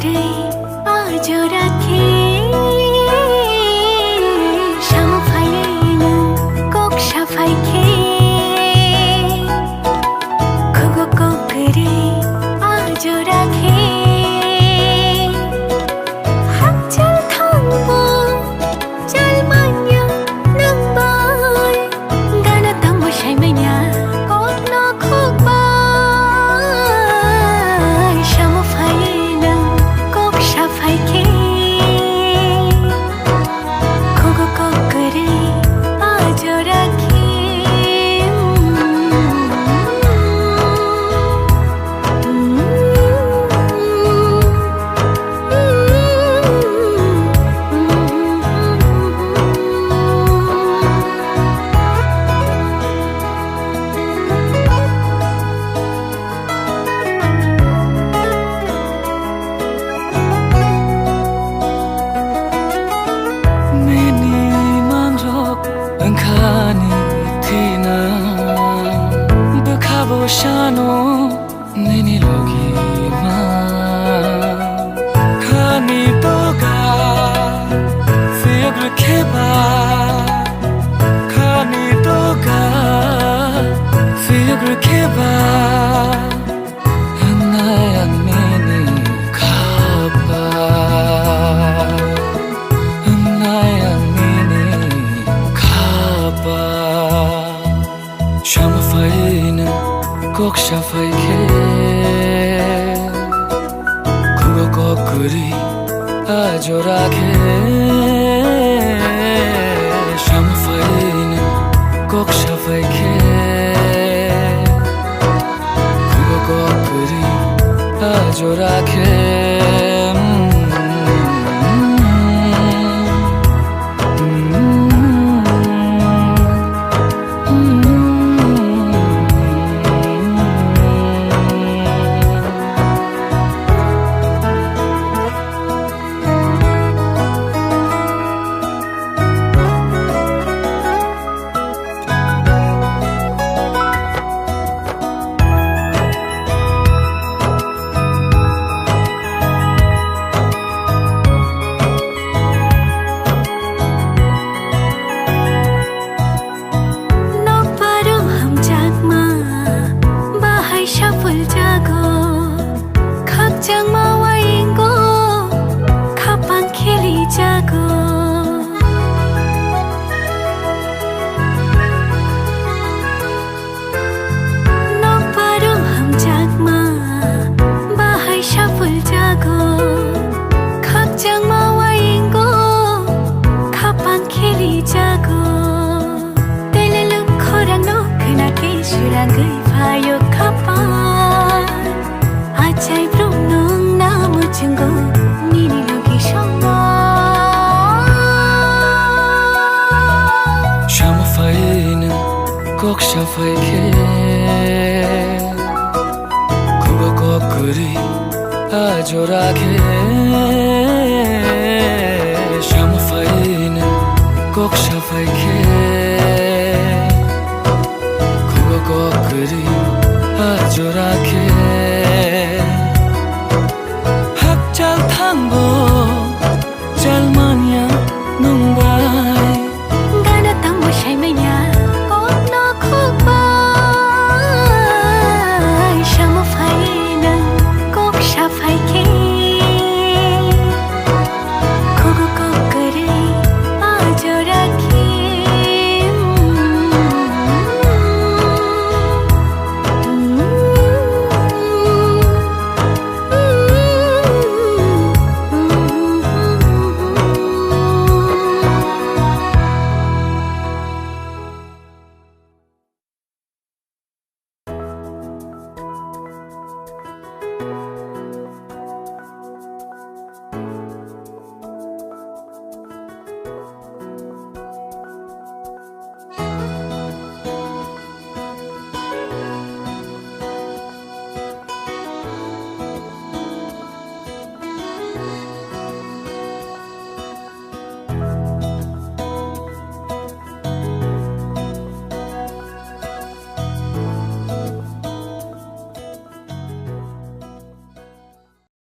করে আজ রাখে শামফাইনা কক সাফাই খে খগো কক করে আজ রাখে হাক চল থামবো চল মাnya নাম্বার গানা তামো সাইমাইনা কক ন খোকবা Shano nini logi ma khani toga figre kheba khani toga figre kheba hanaya nini khaba hanaya nini khaba Şamafayna কক সাফাই খে খুগো কক করি আজ রাখে শামফাইনা কক সাফাই খে খুগো কক করি আজ রাখে কক সাফাই খে খুগো কক করি আজ রাখে শামফাইনা কক সাফাই খে খুগো কক করি আজ রাখে